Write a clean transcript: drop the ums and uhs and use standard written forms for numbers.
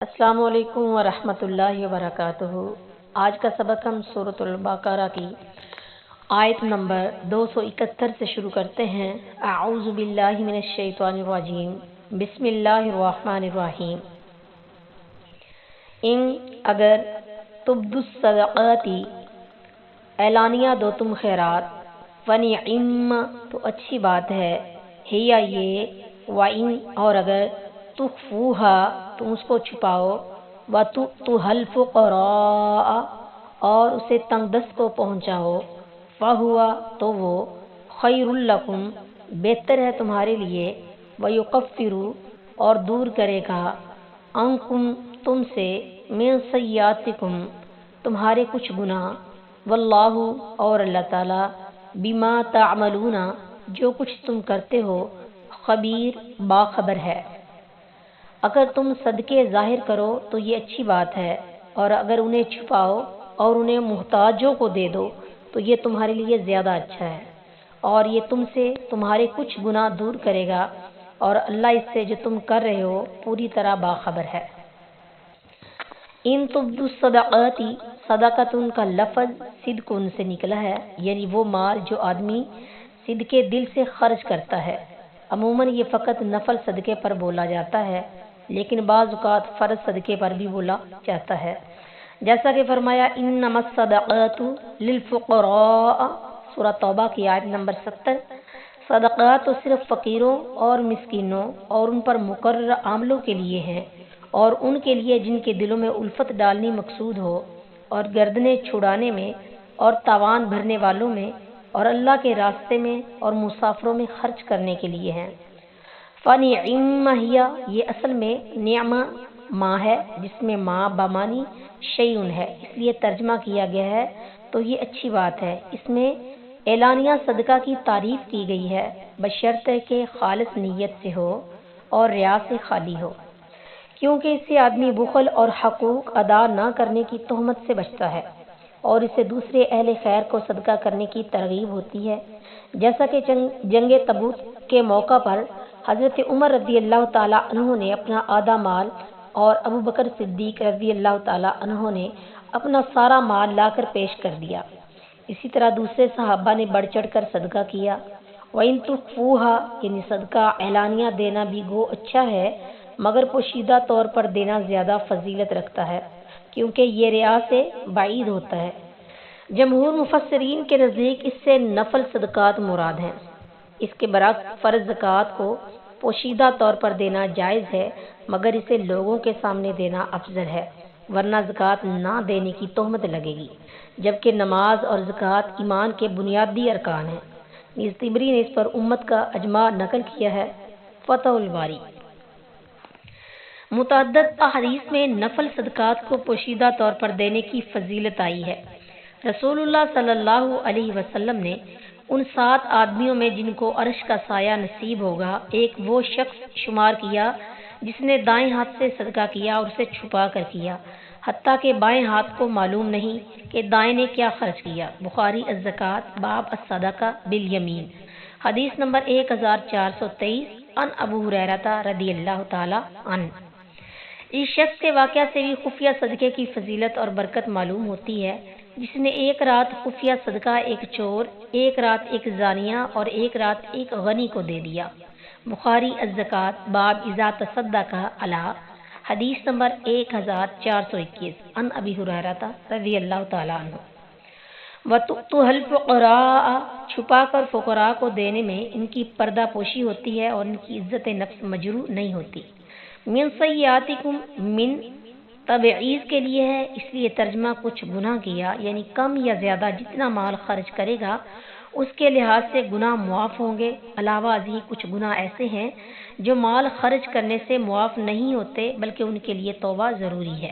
السلام علیکم ورحمۃ اللہ وبرکاتہ۔ آج کا سبق ہم سورۃ البقرہ کی آیت نمبر 271 سے شروع کرتے ہیں۔ اعوذ باللہ من الشیطان الرجیم، بسم اللہ الرحمن الرحیم۔ ان اگر تبدوا الصدقات اعلانیہ دو تم خیرات، فنعم تو اچھی بات ہے، ہیا یہ، وَإِن اور اگر تخفوها تم اس کو چھپاؤ، وَتُؤْتُوهَا الْفُقَرَاءَ اور اسے تنگ دست کو پہنچاؤ، فَهُوَ تو وہ خیر لکم بہتر ہے تمہارے لیے، وَيُكَفِّرُ اور دور کرے گا، عنکم تم سے، من سیئاتکم تمہارے کچھ گناہ، واللہ اور اللہ تعالی، بما تعملون جو کچھ تم کرتے ہو، خبیر باخبر ہے۔ اگر تم صدقے ظاہر کرو تو یہ اچھی بات ہے، اور اگر انہیں چھپاؤ اور انہیں محتاجوں کو دے دو تو یہ تمہارے لیے زیادہ اچھا ہے، اور یہ تم سے تمہارے کچھ گناہ دور کرے گا، اور اللہ اس سے جو تم کر رہے ہو پوری طرح باخبر ہے۔ ان تبدوا الصدقات صدقۃ کا لفظ صدق سے نکلا ہے، یعنی وہ مال جو آدمی صدقے دل سے خرچ کرتا ہے۔ عموماً یہ فقط نفل صدقے پر بولا جاتا ہے، لیکن بعض اوقات فرض صدقے پر بھی بولا جاتا ہے، جیسا کہ فرمایا انما الصدقات للفقراء، سورہ توبہ کی آیت نمبر 70۔ صدقات تو صرف فقیروں اور مسکینوں اور ان پر مقرر عاملوں کے لیے ہیں، اور ان کے لیے جن کے دلوں میں الفت ڈالنی مقصود ہو، اور گردنیں چھڑانے میں، اور تاوان بھرنے والوں میں، اور اللہ کے راستے میں اور مسافروں میں خرچ کرنے کے لیے ہیں۔ فَنِعِمَّ ہِیَ یہ اصل میں نعمہ ماں ہے، جس میں ماں بمانی شیئن ہے، اس لیے ترجمہ کیا گیا ہے، تو یہ اچھی بات ہے۔ اس میں اعلانیہ صدقہ کی تعریف کی گئی ہے، بشرطے کہ خالص نیت سے ہو اور ریا سے خالی ہو، کیونکہ اس سے آدمی بخل اور حقوق ادا نہ کرنے کی تہمت سے بچتا ہے، اور اس سے دوسرے اہل خیر کو صدقہ کرنے کی ترغیب ہوتی ہے، جیسا کہ جنگ تبوک کے موقع پر حضرت عمر رضی اللہ تعالیٰ عنہ نے اپنا آدھا مال اور ابو بکر صدیق رضی اللہ تعالیٰ عنہ نے اپنا سارا مال لا کر پیش کر دیا۔ اسی طرح دوسرے صحابہ نے بڑھ چڑھ کر صدقہ کیا۔ وَإِن تُخْفُوهَا یعنی صدقہ اعلانیہ دینا بھی گو اچھا ہے، مگر پوشیدہ طور پر دینا زیادہ فضیلت رکھتا ہے، کیونکہ یہ ریا سے بعید ہوتا ہے۔ جمہور مفسرین کے نزدیک اس سے نفل صدقات مراد ہیں۔ اس کے برعکس فرض زکوٰۃ کو پوشیدہ طور پر دینا جائز ہے، مگر اسے لوگوں کے سامنے دینا افضل ہے، ورنہ زکوٰۃ نہ دینے کی تہمت لگے گی، جبکہ نماز اور زکوٰۃ ایمان کے بنیادی ارکان ہیں۔ نیز طبری نے اس پر امت کا اجماع نقل کیا ہے۔ فتح الباری۔ متعدد احادیث میں نفل صدقات کو پوشیدہ طور پر دینے کی فضیلت آئی ہے۔ رسول اللہ صلی اللہ علیہ وسلم نے ان 7 آدمیوں میں جن کو عرش کا سایہ نصیب ہوگا، ایک وہ شخص شمار کیا جس نے دائیں ہاتھ سے صدقہ کیا اور اسے چھپا کر کیا، حتیٰ کہ بائیں ہاتھ کو معلوم نہیں کہ دائیں نے کیا خرچ کیا۔ بخاری الزکوٰۃ باب الصدقہ بالیمین، حدیث نمبر 1423، عن ابو ہریرہ رضی اللہ تعالی عنہ۔ اس شخص کے واقعہ سے بھی خفیہ صدقے کی فضیلت اور برکت معلوم ہوتی ہے، جس نے ایک رات خفیہ صدقہ ایک چور، ایک رات ایک زانیہ اور ایک رات ایک غنی کو دے دیا۔ بخاری الزکوٰۃ باب اذا تصدق علی، حدیث نمبر 1421، عن ابی ہریرہ رضی اللہ تعالی عنہ۔ وَتُؤْتُوهَا الْفُقَرَاءَ چھپا کر فقراء کو دینے میں ان کی پردہ پوشی ہوتی ہے اور ان کی عزت نفس مجروح نہیں ہوتی۔ من سیئاتکم من تبعیض کے لیے ہے، اس لیے ترجمہ کچھ گناہ کیا، یعنی کم یا زیادہ جتنا مال خرچ کرے گا اس کے لحاظ سے گناہ معاف ہوں گے۔ علاوہ ازیں کچھ گناہ ایسے ہیں جو مال خرچ کرنے سے معاف نہیں ہوتے، بلکہ ان کے لیے توبہ ضروری ہے۔